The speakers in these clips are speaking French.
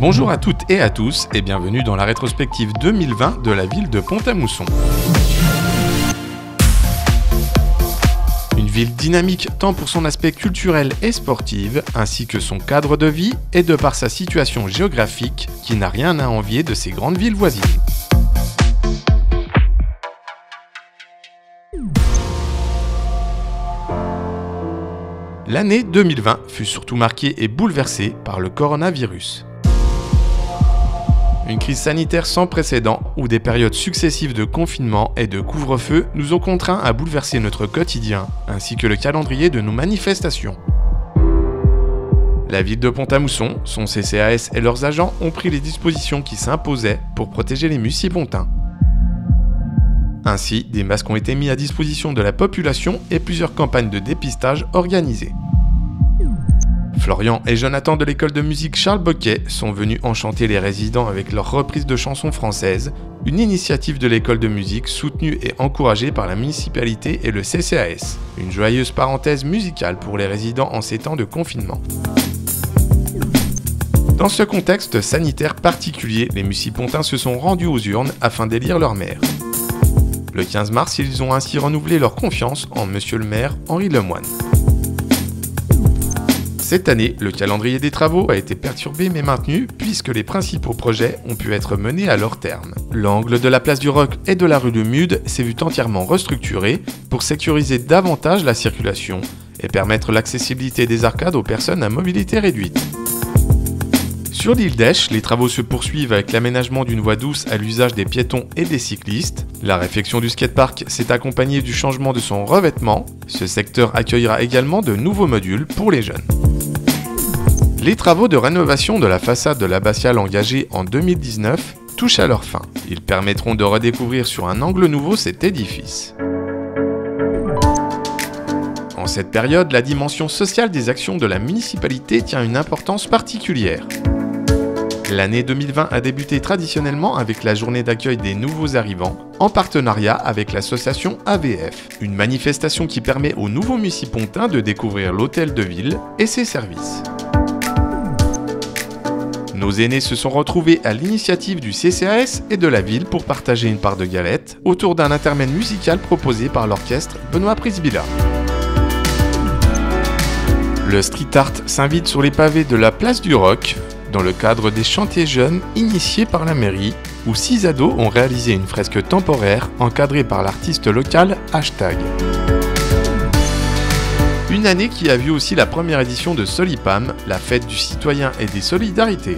Bonjour à toutes et à tous et bienvenue dans la rétrospective 2020 de la ville de Pont-à-Mousson. Une ville dynamique tant pour son aspect culturel et sportif, ainsi que son cadre de vie et de par sa situation géographique qui n'a rien à envier de ses grandes villes voisines. L'année 2020 fut surtout marquée et bouleversée par le coronavirus. Une crise sanitaire sans précédent où des périodes successives de confinement et de couvre-feu nous ont contraints à bouleverser notre quotidien, ainsi que le calendrier de nos manifestations. La ville de Pont-à-Mousson, son CCAS et leurs agents ont pris les dispositions qui s'imposaient pour protéger les mucipontains. Ainsi, des masques ont été mis à disposition de la population et plusieurs campagnes de dépistage organisées. Florian et Jonathan de l'école de musique Charles Boquet sont venus enchanter les résidents avec leur reprise de chansons françaises, une initiative de l'école de musique soutenue et encouragée par la municipalité et le CCAS. Une joyeuse parenthèse musicale pour les résidents en ces temps de confinement. Dans ce contexte sanitaire particulier, les mucipontains se sont rendus aux urnes afin d'élire leur maire. Le 15 mars, ils ont ainsi renouvelé leur confiance en Monsieur le maire Henri Lemoine. Cette année, le calendrier des travaux a été perturbé mais maintenu puisque les principaux projets ont pu être menés à leur terme. L'angle de la place du Roc et de la rue de Mude s'est vu entièrement restructuré pour sécuriser davantage la circulation et permettre l'accessibilité des arcades aux personnes à mobilité réduite. Sur l'île d'Esch, les travaux se poursuivent avec l'aménagement d'une voie douce à l'usage des piétons et des cyclistes. La réfection du skatepark s'est accompagnée du changement de son revêtement. Ce secteur accueillera également de nouveaux modules pour les jeunes. Les travaux de rénovation de la façade de l'abbatiale engagés en 2019 touchent à leur fin. Ils permettront de redécouvrir sur un angle nouveau cet édifice. En cette période, la dimension sociale des actions de la municipalité tient une importance particulière. L'année 2020 a débuté traditionnellement avec la journée d'accueil des nouveaux arrivants, en partenariat avec l'association AVF, une manifestation qui permet aux nouveaux mucipontains de découvrir l'hôtel de ville et ses services. Nos aînés se sont retrouvés à l'initiative du CCAS et de la ville pour partager une part de galette autour d'un intermède musical proposé par l'orchestre Benoît Prisbilla. Le street art s'invite sur les pavés de la place du Roc, dans le cadre des chantiers jeunes initiés par la mairie, où 6 ados ont réalisé une fresque temporaire encadrée par l'artiste local #. Une année qui a vu aussi la première édition de Solipam, la fête du citoyen et des solidarités.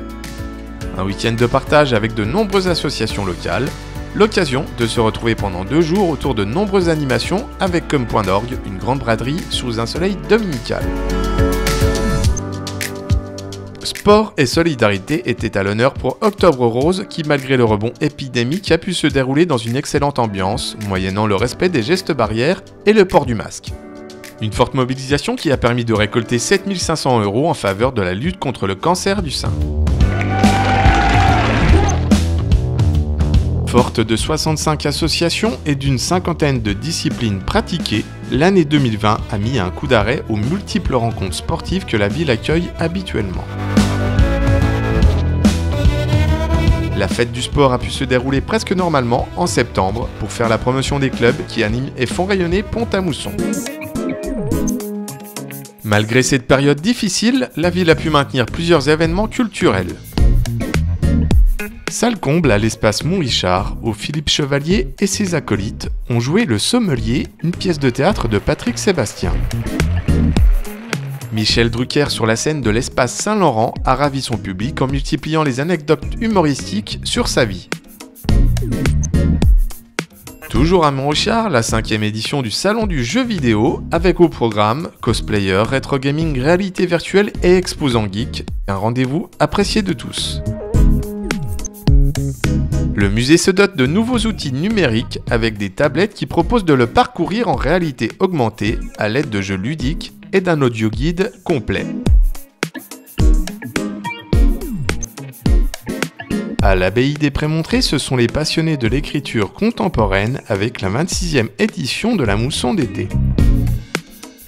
Un week-end de partage avec de nombreuses associations locales, l'occasion de se retrouver pendant 2 jours autour de nombreuses animations avec comme point d'orgue une grande braderie sous un soleil dominical. Sport et solidarité étaient à l'honneur pour Octobre Rose qui, malgré le rebond épidémique, a pu se dérouler dans une excellente ambiance, moyennant le respect des gestes barrières et le port du masque. Une forte mobilisation qui a permis de récolter 7 500 € en faveur de la lutte contre le cancer du sein. Forte de 65 associations et d'une cinquantaine de disciplines pratiquées, l'année 2020 a mis un coup d'arrêt aux multiples rencontres sportives que la ville accueille habituellement. La fête du sport a pu se dérouler presque normalement en septembre pour faire la promotion des clubs qui animent et font rayonner Pont-à-Mousson. Malgré cette période difficile, la ville a pu maintenir plusieurs événements culturels. Salle comble à l'espace Mont-Richard, où Philippe Chevalier et ses acolytes ont joué Le Sommelier, une pièce de théâtre de Patrick Sébastien. Michel Drucker sur la scène de l'espace Saint-Laurent a ravi son public en multipliant les anecdotes humoristiques sur sa vie. Toujours à Mont-Richard, la 5e édition du Salon du jeu vidéo, avec au programme cosplayer, rétro gaming, réalité virtuelle et exposant geek, un rendez-vous apprécié de tous. Le musée se dote de nouveaux outils numériques avec des tablettes qui proposent de le parcourir en réalité augmentée à l'aide de jeux ludiques et d'un audio guide complet. À l'abbaye des Prémontrés, ce sont les passionnés de l'écriture contemporaine avec la 26e édition de la mousson d'été.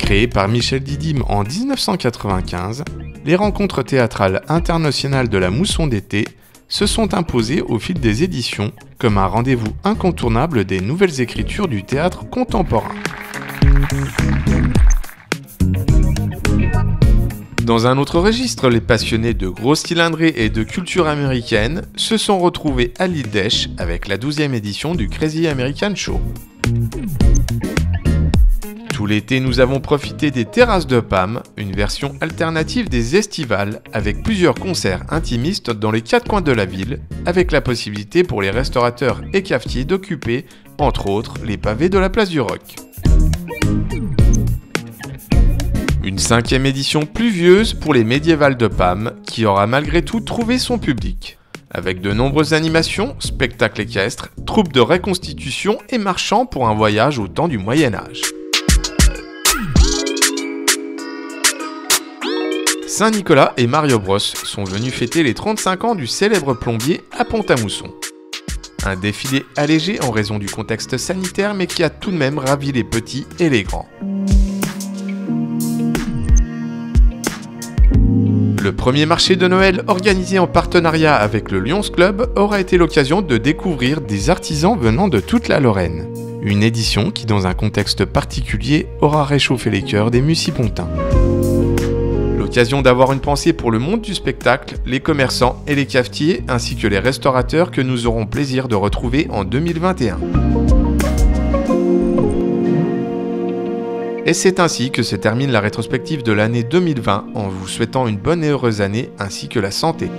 Créées par Michel Didyme en 1995, les rencontres théâtrales internationales de la Mousson d'été se sont imposées au fil des éditions comme un rendez-vous incontournable des nouvelles écritures du théâtre contemporain. Dans un autre registre, les passionnés de gros cylindrés et de culture américaine se sont retrouvés à l'île d'Esch avec la 12e édition du Crazy American Show. Tout l'été, nous avons profité des terrasses de PAM, une version alternative des estivales, avec plusieurs concerts intimistes dans les 4 coins de la ville, avec la possibilité pour les restaurateurs et cafetiers d'occuper, entre autres, les pavés de la place du Rock. Une 5e édition pluvieuse pour les médiévales de PAM, qui aura malgré tout trouvé son public. Avec de nombreuses animations, spectacles équestres, troupes de reconstitution et marchands pour un voyage au temps du Moyen-Âge. Saint-Nicolas et Mario Bros sont venus fêter les 35 ans du célèbre plombier à Pont-à-Mousson. Un défilé allégé en raison du contexte sanitaire mais qui a tout de même ravi les petits et les grands. Le premier marché de Noël organisé en partenariat avec le Lions Club aura été l'occasion de découvrir des artisans venant de toute la Lorraine. Une édition qui, dans un contexte particulier, aura réchauffé les cœurs des Mucipontins. L'occasion d'avoir une pensée pour le monde du spectacle, les commerçants et les cafetiers, ainsi que les restaurateurs que nous aurons plaisir de retrouver en 2021. Et c'est ainsi que se termine la rétrospective de l'année 2020 en vous souhaitant une bonne et heureuse année ainsi que la santé.